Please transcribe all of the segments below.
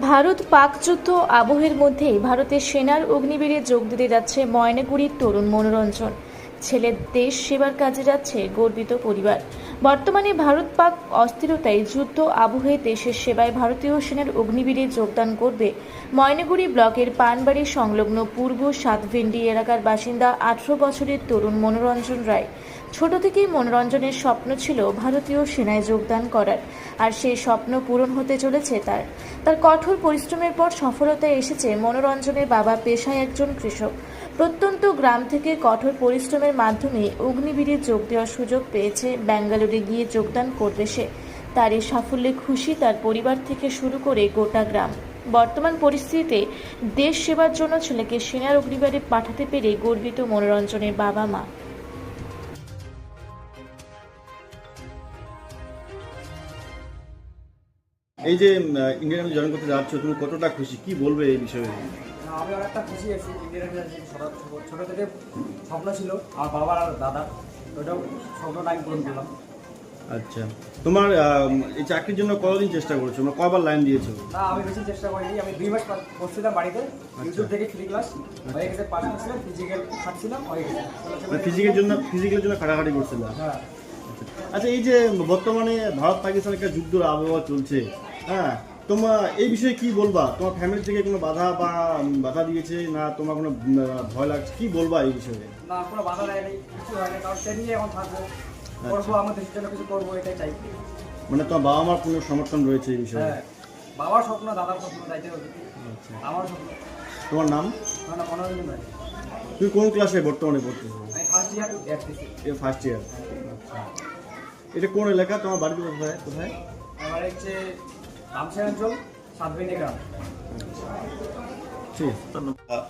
ভারত পাক যুদ্ধ আবহের মধ্যেই ভারতের সেনার অগ্নিবীরে যোগ দিতে যাচ্ছে ময়নাগুড়ির তরুণ মনোরঞ্জন। ছেলের দেশ সেবার কাজে যাচ্ছে গর্বিত পরিবার। বর্তমানে ভারত পাক অস্থিরতায় যুদ্ধ আবহে দেশের সেবায় ভারতীয় সেনার অগ্নিবীরে যোগদান করবে ময়নাগুড়ি ব্লকের পানবাড়ি সংলগ্ন পূর্ব সাতভেন্ডি এলাকার বাসিন্দা 18 বছরের তরুণ মনোরঞ্জন রায়। ছোট থেকেই মনোরঞ্জনের স্বপ্ন ছিল ভারতীয় সেনায় যোগদান করার, আর সেই স্বপ্ন পূরণ হতে চলেছে তার কঠোর পরিশ্রমের পর সফলতায় এসেছে মনোরঞ্জনের বাবা পেশায় একজন কৃষক। প্রত্যন্ত গ্রাম থেকে কঠোর পরিশ্রমের মাধ্যমে অগ্নিবীরে যোগ দেওয়ার সুযোগ পেয়েছে। ব্যাঙ্গালোরে গিয়ে যোগদান করবে সে। তার এই সাফল্যে খুশি তার পরিবার থেকে শুরু করে গোটা গ্রাম। বর্তমান পরিস্থিতিতে দেশ সেবার জন্য ছেলেকে সেনার অগ্নিবীরে পাঠাতে পেরে গর্বিত মনোরঞ্জনের বাবা মা। এই যে ইন্ডিয়ান আর্মি জয়েন করতে যাচ্ছ, তুমি কতটা খুশি, কি বলবে এই বিষয়ে? আমি অনেকটা খুশি আছি। ইন্ডিয়ান আর্মি ছোটো থেকে স্বপ্ন ছিল আমার বাবার আর দাদা, ওটাও স্বপ্নটা আমি পূরণ করলাম। আচ্ছা, তোমার এই চাকরির জন্য কতদিন চেষ্টা করেছো, মানে কবার লাইন দিয়েছো? না, আমি বেশি চেষ্টা করিনি। আমি 2 মাস করছিলাম বাড়িতে, ইউটিউব থেকে ফ্রি ক্লাস হয়ে গেছে, পাস করছিলাম, ফিজিক্যাল খাটছিলাম, হয়ে গেছে। ফিজিক্যালের জন্য খাটাখাটি করছিলাম। হ্যাঁ। আচ্ছা, এই যে বর্তমানে ভারত পাকিস্তানের একটা যুদ্ধের আবহাওয়া চলছে, হ্যাঁ, তোমার এই বিষয়ে কি বলবা? তোমার ফ্যামিলি থেকে কোনো বাধা দিয়েছে না, তোমার কোনো ভয় লাগছে, কি বলবা এই বিষয়ে? না, কোনো বাধা দেয়নি, কিছু হয়নি, কারণ ট্রেনিং এখন থাকবো, করবো, আমাদের জন্য কিছু করবো, এটাই চাই। মানে তোমার বাবা মার কোনো সমর্থন রয়েছে এই বিষয়ে? হ্যাঁ, বাবার স্বপ্ন, দাদার স্বপ্ন, যাইতে হবে। আচ্ছা, আমার স্বপ্ন। তোমার নাম? না, মনোরঞ্জন ভাই। তুমি কোন ক্লাসে বর্তমানে পড়তেছো? আমি ফার্স্ট ইয়ার ফার্স্ট ইয়ার। আচ্ছা, এটা কোন এলাকা, তোমার বাড়ি কোথায়? আমার হচ্ছে রামসায়ঞ্চল, সাতভেন্ডি গ্রাম। ঠিক আছে, ধন্যবাদ।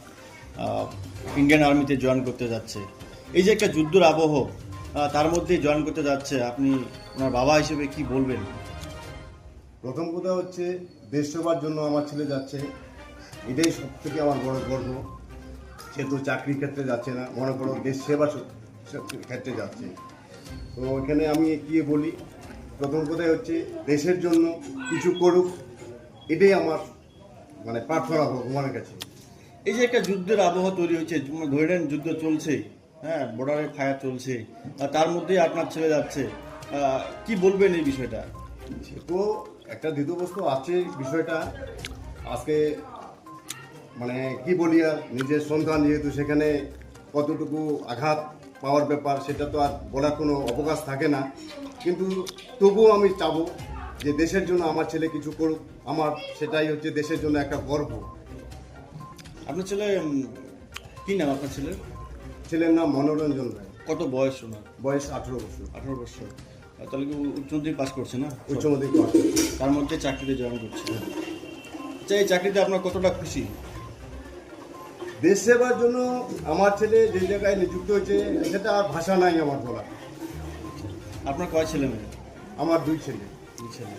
ইন্ডিয়ান আর্মিতে জয়েন করতে যাচ্ছে, এই যে একটা যুদ্ধের আবহ, তার মধ্যে জয়েন করতে যাচ্ছে, আপনি ওনার বাবা হিসেবে কি বলবেন? প্রথম কথা হচ্ছে দেশ সেবার জন্য আমার ছেলে যাচ্ছে, এটাই সব থেকে আমার বড় গর্ব। সে তো চাকরির ক্ষেত্রে যাচ্ছে না, মনে করো দেশ সেবা ক্ষেত্রে যাচ্ছে। তো এখানে আমি কি বলি, প্রথম কথাই হচ্ছে দেশের জন্য কিছু করুক, এটাই আমার মানে প্রার্থনা ভগবানের কাছে। এই যে একটা যুদ্ধের আবহাওয়া তৈরি হয়েছে, ধরে নেন যুদ্ধ চলছে, হ্যাঁ, বর্ডারে ফায়ার চলছে, আর তার মধ্যেই আপনার ছেলে যাচ্ছে, কি বলবেন এই বিষয়টা? তো একটা দ্বিতীয়বস্তু আছে বিষয়টা, আজকে মানে কি বলি, আর নিজের সন্তান যেহেতু, সেখানে কতটুকু আঘাত পাওয়ার ব্যাপার সেটা তো আর বলার কোনো অবকাশ থাকে না, কিন্তু তবুও আমি চাবো যে দেশের জন্য আমার ছেলে কিছু করুক। আমার সেটাই হচ্ছে দেশের জন্য একটা গর্ব। আপনার ছেলে কি নাম আপনার ছেলের নাম মনোরঞ্জন রায়। কত বয়স ওনার? বয়স 18 বছর। 18 বছর। তাহলে কি উচ্চ মাধ্যমিক পাস করছে না? উচ্চ মাধ্যমিক পাস। তার মধ্যে চাকরিতে জয়েন করছে। আচ্ছা, এই চাকরিতে আপনার কতটা খুশি? দেশ সেবার জন্য আমার ছেলে যে জায়গায় নিযুক্ত হয়েছে, সেটা আর ভাষা নাই আমার বলা। আপনার কয় ছেলে মেয়ে? আমার 2 ছেলে। 2 ছেলে।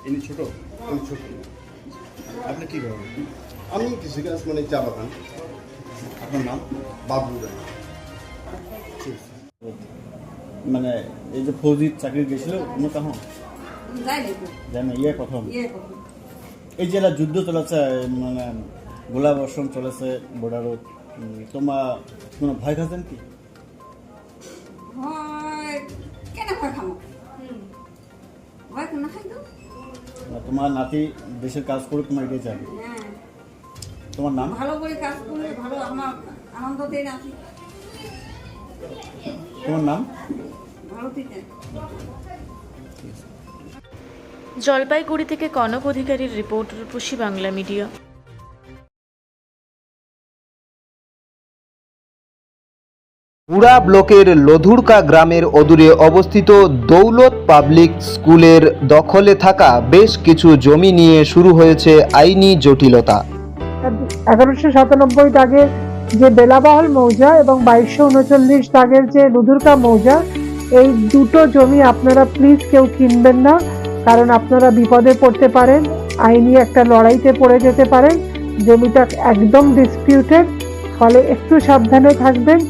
ইনি ছোট? আমি ছোট। আপনি কি করেন? আমি কৃষিকাজ, মানে চা বাগান। আপনার নাম? বাবু রায়। মানে এই যে ফৌজি চাকরি গেছিল কোনো তখন জানি ইয়ে প্রথম, এই যে যুদ্ধ চলেছে, মানে গোলা বর্ষণ চলেছে বর্ডারত, তোমার কোনো ভয় খাচ্ছেন কি? তোমার নাতি দেশের কাজ করে তোমার এটাই চাই। তোমার নাম? ভালো করে কাজ করলে ভালো, আমার আনন্দ দেয় নাতি। তোমার নাম? জলপাইগুড়ি থেকে কনক অধিকারীর রিপোর্ট, রূপসী বাংলা মিডিয়া। পুরা ব্লকের লধুরকা গ্রামের অদূরে অবস্থিত দৌলত পাবলিক স্কুলের দখলে থাকা বেশ কিছু জমি নিয়ে শুরু হয়েছে আইনি জটিলতা। 1197 দাগের যে বেলাবহল মৌজা এবং 2239 দাগের যে লুধুরকা মৌজা, এই দুটো জমি আপনারা প্লিজ কেউ কিনবেন না, কারণ আপনারা বিপদে পড়তে পারেন, আইনি একটা লড়াইতে পড়ে যেতে পারেন। জমিটা একদম ডিসপিউটেড, ফলে একটু সাবধানে থাকবেন।